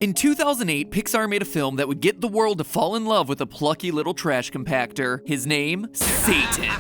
In 2008, Pixar made a film that would get the world to fall in love with a plucky little trash compactor. His name? Satan.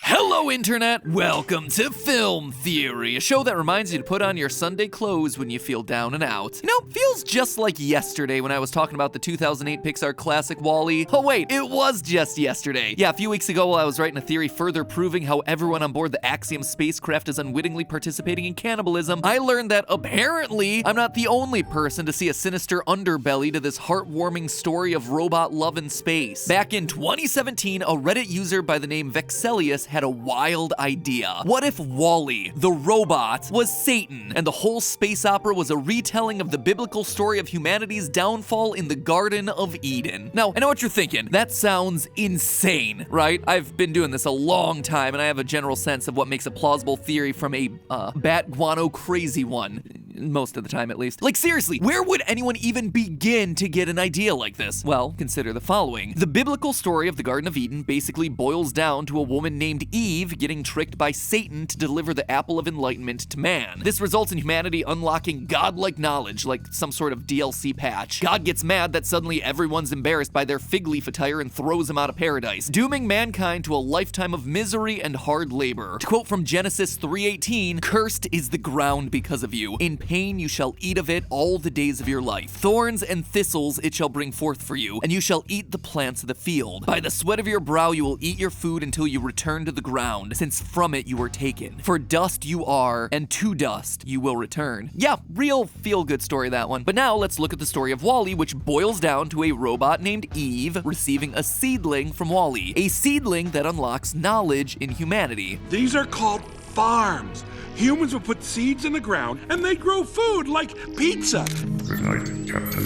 Hello, Internet! Welcome to Film Theory, a show that reminds you to put on your Sunday clothes when you feel down and out. You know, feels just like yesterday when I was talking about the 2008 Pixar classic WALL-E. Oh wait, it was just yesterday. Yeah, a few weeks ago while I was writing a theory further proving how everyone on board the Axiom spacecraft is unwittingly participating in cannibalism, I learned that apparently I'm not the only person to see a sinister underbelly to this heartwarming story of robot love in space. Back in 2017, a Reddit user by the name Vexelius had a wild idea. What if WALL-E, the robot, was Satan, and the whole space opera was a retelling of the biblical story of humanity's downfall in the Garden of Eden? Now, I know what you're thinking. That sounds insane, right? I've been doing this a long time, and I have a general sense of what makes a plausible theory from a bat guano crazy one. Most of the time, at least. Like, seriously, where would anyone even begin to get an idea like this? Well, consider the following. The biblical story of the Garden of Eden basically boils down to a woman named Eve getting tricked by Satan to deliver the apple of enlightenment to man. This results in humanity unlocking godlike knowledge, like some sort of DLC patch. God gets mad that suddenly everyone's embarrassed by their fig leaf attire and throws them out of paradise, dooming mankind to a lifetime of misery and hard labor. To quote from Genesis 3:18, "Cursed is the ground because of you. In pain you shall eat of it all the days of your life. Thorns and thistles it shall bring forth for you, and you shall eat the plants of the field. By the sweat of your brow you will eat your food until you return to the ground, since from it you were taken. For dust you are, and to dust you will return." Yeah, real feel-good story, that one. But now let's look at the story of WALL-E, which boils down to a robot named Eve receiving a seedling from WALL-E, a seedling that unlocks knowledge in humanity. These are called farms. Humans will put seeds in the ground and they grow food like pizza. Good night, Captain.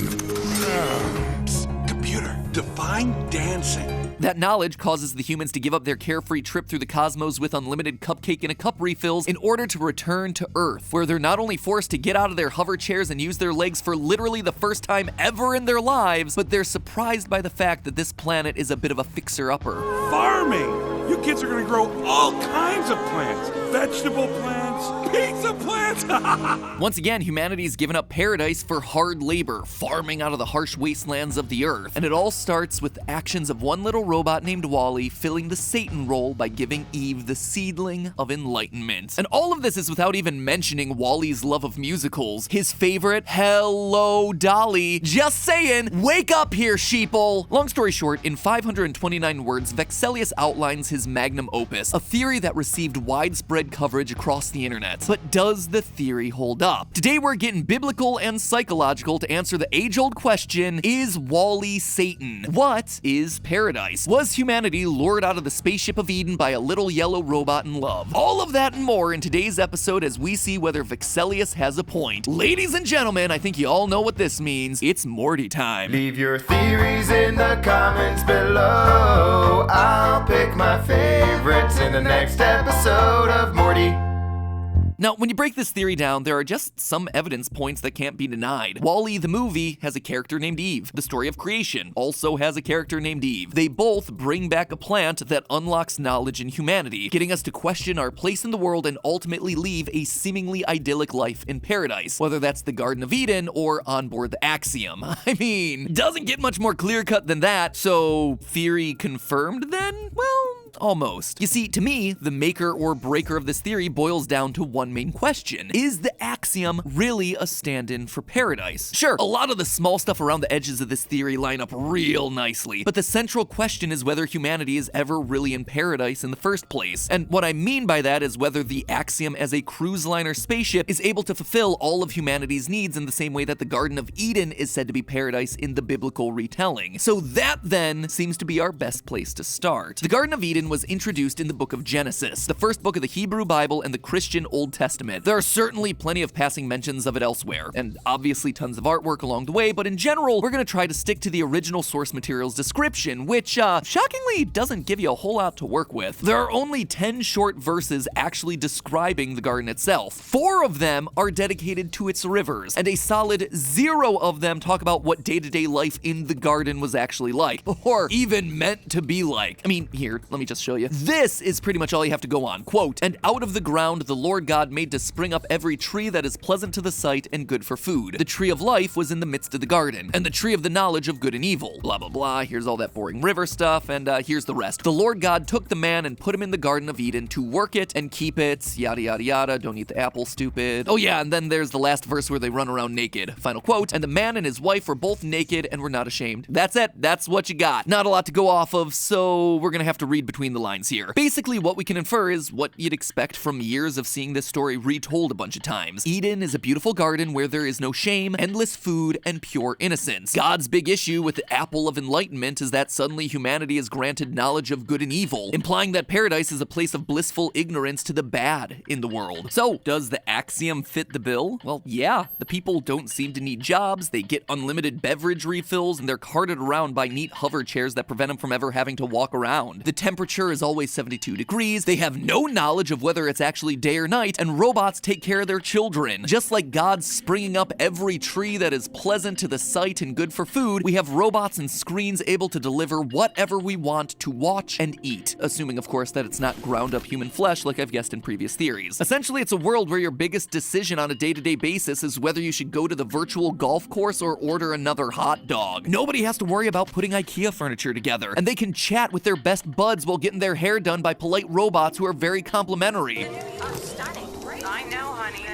Psst, computer, define dancing. That knowledge causes the humans to give up their carefree trip through the cosmos with unlimited cupcake in a cup refills in order to return to Earth, where they're not only forced to get out of their hover chairs and use their legs for literally the first time ever in their lives, but they're surprised by the fact that this planet is a bit of a fixer-upper. Farming! You kids are gonna grow all kinds of plants. Vegetable plants, pizza plants. Once again, humanity's given up paradise for hard labor, farming out of the harsh wastelands of the Earth. And it all starts with the actions of one little robot named WALL-E filling the Satan role by giving Eve the seedling of enlightenment. And all of this is without even mentioning WALL-E's love of musicals, his favorite, Hello Dolly. Just saying, wake up here, sheeple! Long story short, in 529 words, Vexelius outlines his magnum opus, a theory that received widespread coverage across the internet. But does the theory hold up? Today we're getting biblical and psychological to answer the age-old question, is WALL-E Satan? What is paradise? Was humanity lured out of the spaceship of Eden by a little yellow robot in love? All of that and more in today's episode as we see whether Vexelius has a point. Ladies and gentlemen, I think you all know what this means. It's Morty time. Leave your theories in the comments below. I'll pick my favorites in the next episode of Morty. Now, when you break this theory down, there are just some evidence points that can't be denied. WALL-E the movie has a character named Eve. The story of creation also has a character named Eve. They both bring back a plant that unlocks knowledge in humanity, getting us to question our place in the world and ultimately leave a seemingly idyllic life in paradise, whether that's the Garden of Eden or on board the Axiom. I mean, doesn't get much more clear-cut than that, so theory confirmed then? Well, almost. You see, to me, the maker or breaker of this theory boils down to one main question. Is the Axiom really a stand-in for paradise? Sure, a lot of the small stuff around the edges of this theory line up real nicely, but the central question is whether humanity is ever really in paradise in the first place. And what I mean by that is whether the Axiom as a cruise liner spaceship is able to fulfill all of humanity's needs in the same way that the Garden of Eden is said to be paradise in the biblical retelling. So that then seems to be our best place to start. The Garden of Eden was introduced in the book of Genesis, the first book of the Hebrew Bible and the Christian Old Testament. There are certainly plenty of passing mentions of it elsewhere, and obviously tons of artwork along the way, but in general, we're gonna try to stick to the original source material's description, which, shockingly doesn't give you a whole lot to work with. There are only 10 short verses actually describing the garden itself. 4 of them are dedicated to its rivers, and a solid 0 of them talk about what day-to-day life in the garden was actually like, or even meant to be like. I mean, here, let me just just show you. This is pretty much all you have to go on. Quote, "And out of the ground the Lord God made to spring up every tree that is pleasant to the sight and good for food. The tree of life was in the midst of the garden, and the tree of the knowledge of good and evil." Blah, blah, blah. Here's all that boring river stuff, and here's the rest. "The Lord God took the man and put him in the Garden of Eden to work it and keep it, yada, yada, yada. Don't eat the apple, stupid." Oh yeah, and then there's the last verse where they run around naked. Final quote, "And the man and his wife were both naked and were not ashamed." That's it. That's what you got. Not a lot to go off of, so we're gonna have to read between the lines here. Basically, what we can infer is what you'd expect from years of seeing this story retold a bunch of times. Eden is a beautiful garden where there is no shame, endless food, and pure innocence. God's big issue with the apple of enlightenment is that suddenly humanity is granted knowledge of good and evil, implying that paradise is a place of blissful ignorance to the bad in the world. So, does the axiom fit the bill? Well, yeah. The people don't seem to need jobs, they get unlimited beverage refills, and they're carted around by neat hover chairs that prevent them from ever having to walk around. The temperature is always 72 degrees, they have no knowledge of whether it's actually day or night, and robots take care of their children. Just like God's springing up every tree that is pleasant to the sight and good for food, we have robots and screens able to deliver whatever we want to watch and eat, assuming of course that it's not ground up human flesh like I've guessed in previous theories. Essentially, it's a world where your biggest decision on a day-to-day basis is whether you should go to the virtual golf course or order another hot dog. Nobody has to worry about putting IKEA furniture together, and they can chat with their best buds while getting their hair done by polite robots who are very complimentary. I know, honey.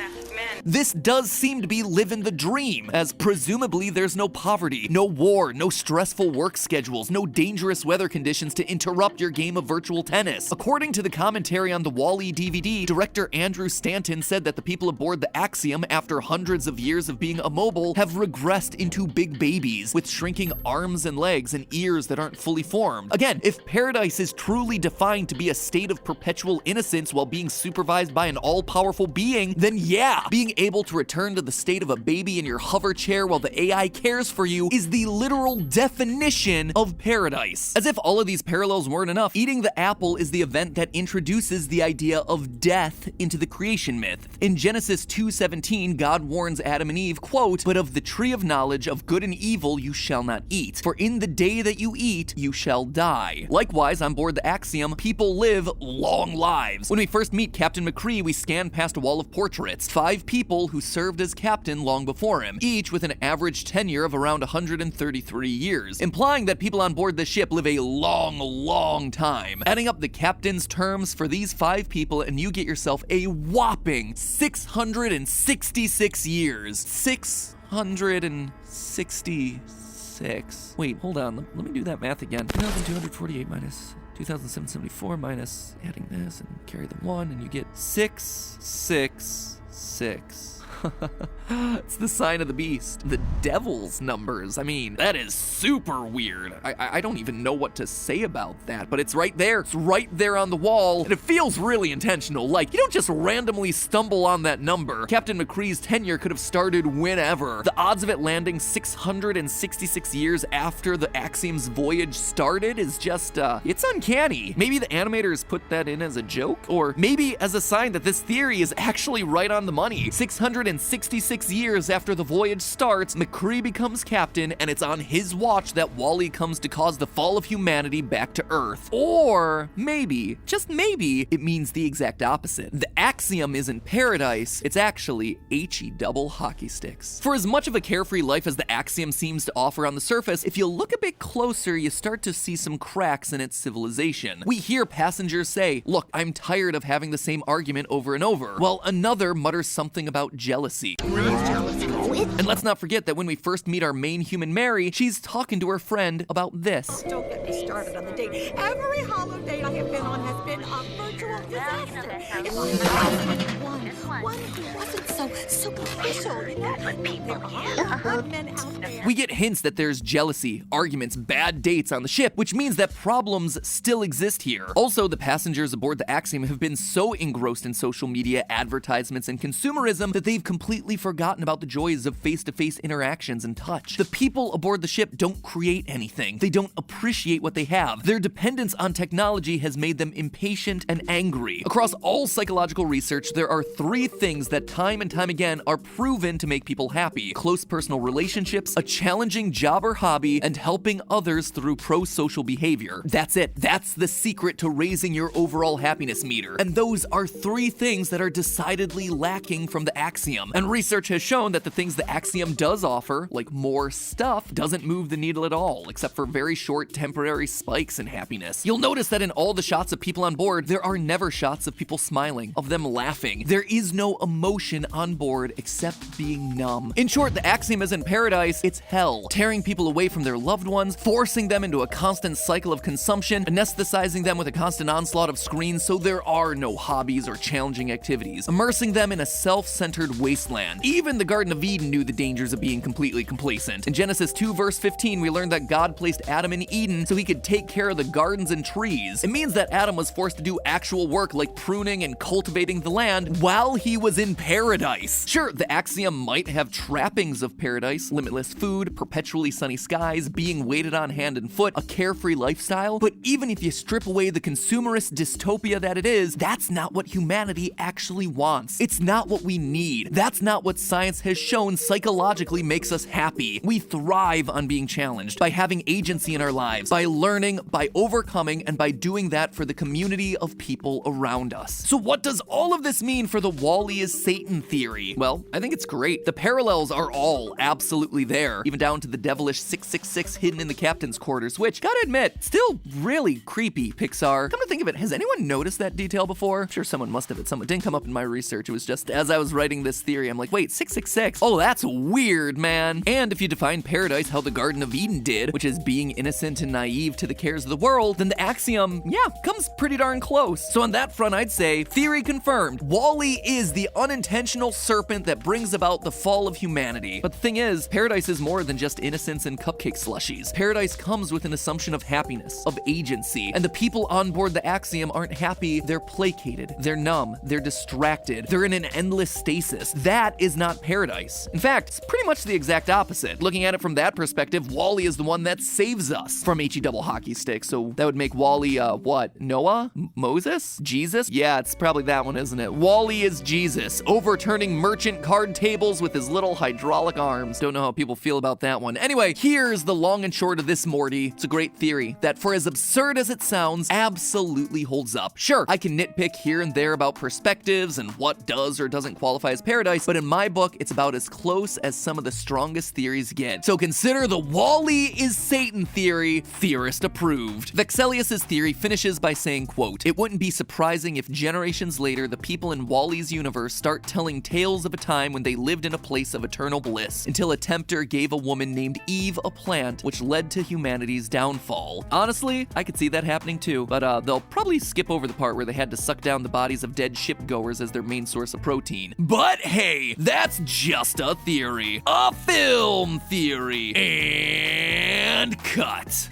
This does seem to be living the dream, as presumably there's no poverty, no war, no stressful work schedules, no dangerous weather conditions to interrupt your game of virtual tennis. According to the commentary on the WALL-E DVD, director Andrew Stanton said that the people aboard the Axiom, after hundreds of years of being immobile, have regressed into big babies, with shrinking arms and legs and ears that aren't fully formed. Again, if paradise is truly defined to be a state of perpetual innocence while being supervised by an all-powerful being, then yeah, being able to return to the state of a baby in your hover chair while the AI cares for you is the literal definition of paradise. As if all of these parallels weren't enough, eating the apple is the event that introduces the idea of death into the creation myth. In Genesis 2:17, God warns Adam and Eve, quote, "But of the tree of knowledge of good and evil you shall not eat, for in the day that you eat, you shall die." Likewise, on board the Axiom, people live long lives. When we first meet Captain McCree, we scan past a wall of portraits. 5 people who served as captain long before him, each with an average tenure of around 133 years, implying that people on board the ship live a long, long time. Adding up the captain's terms for these 5 people and you get yourself a whopping 666 years. 666. Wait, hold on. Let me do that math again. 2,248 minus 2,774 minus adding this and carry the 1, and you get 666. It's the sign of the beast. The devil's numbers. I mean, that is super weird. I don't even know what to say about that, but it's right there. It's right there on the wall, and it feels really intentional. Like, you don't just randomly stumble on that number. Captain McCree's tenure could have started whenever. The odds of it landing 666 years after the Axiom's voyage started is just, it's uncanny. Maybe the animators put that in as a joke, or maybe as a sign that this theory is actually right on the money. 666 years after the voyage starts, McCree becomes captain, and it's on his watch that WALL-E comes to cause the fall of humanity back to Earth. Or maybe, just maybe, it means the exact opposite. The Axiom isn't paradise, it's actually HE double hockey sticks. For as much of a carefree life as the Axiom seems to offer on the surface, if you look a bit closer, you start to see some cracks in its civilization. We hear passengers say, "Look, I'm tired of having the same argument over and over," while another mutters something about jealousy. And let's not forget that when we first meet our main human, Mary, she's talking to her friend about this. Don't get me started on the date. Every hollow date I have been on has been a virtual disaster. If I had one who wasn't so superficial, you know? There are good men out there. We get hints that there's jealousy, arguments, bad dates on the ship, which means that problems still exist here. Also, the passengers aboard the Axiom have been so engrossed in social media, advertisements, and consumerism that they've completely forgotten about the joys of face-to-face interactions and touch. The people aboard the ship don't create anything. They don't appreciate what they have. Their dependence on technology has made them impatient and angry. Across all psychological research, there are 3 things that time and time again are proven to make people happy: close personal relationships, a challenging job or hobby, and helping others through pro-social behavior. That's it. That's the secret to raising your overall happiness meter. And those are 3 things that are decidedly lacking from the Axiom. And research has shown that the things the Axiom does offer, like more stuff, doesn't move the needle at all, except for very short temporary spikes in happiness. You'll notice that in all the shots of people on board, there are never shots of people smiling, of them laughing. There is no emotion on board except being numb. In short, the Axiom isn't paradise, it's hell, tearing people away from their loved ones, forcing them into a constant cycle of consumption, anesthetizing them with a constant onslaught of screens so there are no hobbies or challenging activities, immersing them in a self-centered wasteland. Even the Garden of Eden knew the dangers of being completely complacent. In Genesis 2 verse 15, we learned that God placed Adam in Eden so he could take care of the gardens and trees. It means that Adam was forced to do actual work like pruning and cultivating the land while he was in paradise. Sure, the Axiom might have trappings of paradise: limitless food, perpetually sunny skies, being waited on hand and foot, a carefree lifestyle, but even if you strip away the consumerist dystopia that it is, that's not what humanity actually wants. It's not what we need. That's not what science has shown psychologically makes us happy. We thrive on being challenged, by having agency in our lives, by learning, by overcoming, and by doing that for the community of people around us. So what does all of this mean for the Wall-E is Satan theory? Well, I think it's great. The parallels are all absolutely there, even down to the devilish 666 hidden in the captain's quarters, which, gotta admit, still really creepy, Pixar. Come to think of it, has anyone noticed that detail before? I'm sure someone must have. It didn't come up in my research. It was just as I was writing this theory, I'm like, wait, 666? Oh, that's weird, man. And if you define paradise how the Garden of Eden did, which is being innocent and naive to the cares of the world, then the Axiom, yeah, comes pretty darn close. So on that front, I'd say, theory confirmed. Wall-E is the unintentional serpent that brings about the fall of humanity. But the thing is, paradise is more than just innocence and cupcake slushies. Paradise comes with an assumption of happiness, of agency, and the people on board the Axiom aren't happy, they're placated, they're numb, they're distracted, they're in an endless stasis. That is not paradise. In fact, it's pretty much the exact opposite. Looking at it from that perspective, Wall-E is the one that saves us from HE double hockey stick, so that would make Wall-E, what? Noah? Moses? Jesus? Yeah, it's probably that one, isn't it? Wall-E is Jesus, overturning merchant card tables with his little hydraulic arms. Don't know how people feel about that one. Anyway, here's the long and short of this, Morty. It's a great theory that, for as absurd as it sounds, absolutely holds up. Sure, I can nitpick here and there about perspectives and what does or doesn't qualify as paradise, but in my book, it's about as close as some of the strongest theories get. So consider the Wall-E is Satan theory, theorist approved. Vexelius's theory finishes by saying, quote, "It wouldn't be surprising if generations later the people in Wall-E's universe start telling tales of a time when they lived in a place of eternal bliss, until a tempter gave a woman named Eve a plant which led to humanity's downfall." Honestly, I could see that happening too, but they'll probably skip over the part where they had to suck down the bodies of dead shipgoers as their main source of protein. But hey, that's just a theory. A film theory. And cut.